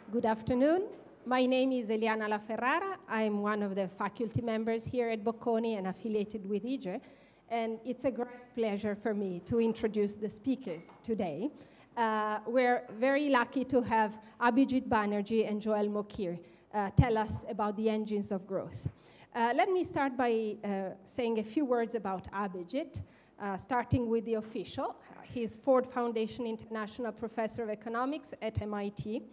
Good afternoon. My name is Eliana La Ferrara. I'm one of the faculty members here at Bocconi and affiliated with IGIER. And it's a great pleasure for me to introduce the speakers today. We're very lucky to have Abhijit Banerjee and Joel Mokir tell us about the engines of growth. Let me start by saying a few words about Abhijit, starting with the official. He's Ford Foundation International Professor of Economics at MIT,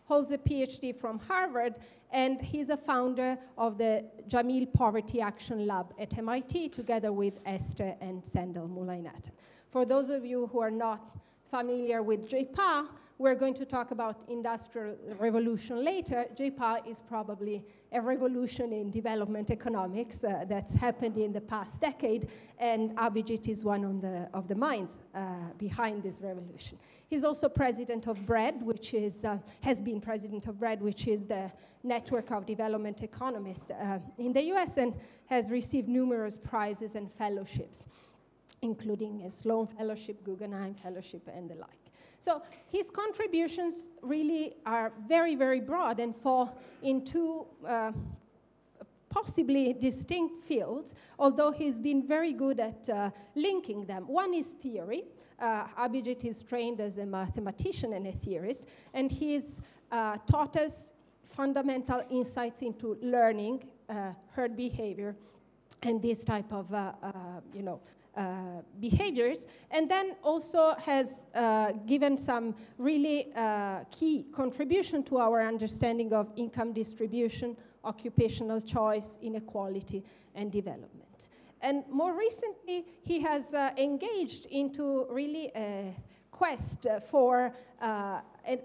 holds a PhD from Harvard, and he's a founder of the Jameel Poverty Action Lab at MIT, together with Esther and Sendel Mulainat. For those of you who are not familiar with JPA, we're going to talk about industrial revolution later. JPA is probably a revolution in development economics that's happened in the past decade, and Abhijit is one of the minds behind this revolution. He's also president of BREAD, which is, has been president of BREAD, which is the network of development economists in the US, and has received numerous prizes and fellowships, including a Sloan Fellowship, Guggenheim Fellowship, and the like. So his contributions really are very, very broad and fall into possibly distinct fields, although he's been very good at linking them. One is theory. Abhijit is trained as a mathematician and a theorist, and he's taught us fundamental insights into learning, herd behavior, and this type of, behaviors, and then also has given some really key contribution to our understanding of income distribution, occupational choice, inequality, and development. And more recently, he has engaged into really a quest for a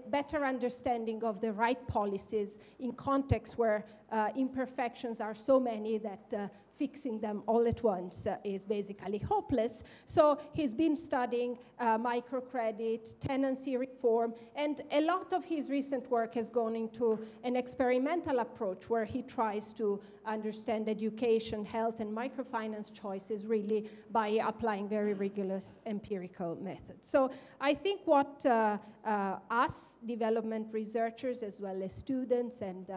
better understanding of the right policies in contexts where imperfections are so many that fixing them all at once is basically hopeless. So he's been studying microcredit, tenancy reform, and a lot of his recent work has gone into an experimental approach where he tries to understand education, health, and microfinance choices really by applying very rigorous empirical methods. So I think what us development researchers, as well as students and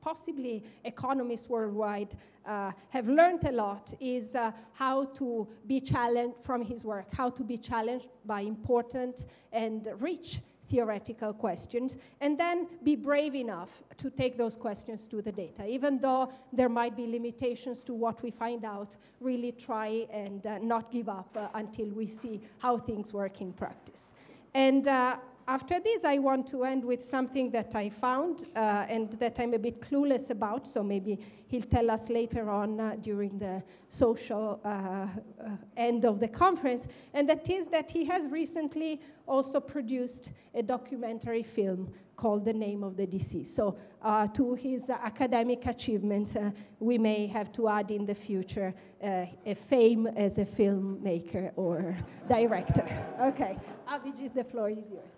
possibly economists worldwide have learned a lot is how to be challenged from his work, how to be challenged by important and rich theoretical questions, and then be brave enough to take those questions to the data. Even though there might be limitations to what we find out, really try and not give up until we see how things work in practice. And after this, I want to end with something that I found and that I'm a bit clueless about, so maybe he'll tell us later on during the social end of the conference, and that is that he has recently also produced a documentary film called The Name of the Deceased. So to his academic achievements, we may have to add in the future a fame as a filmmaker or director. Okay, Abhijit, the floor is yours.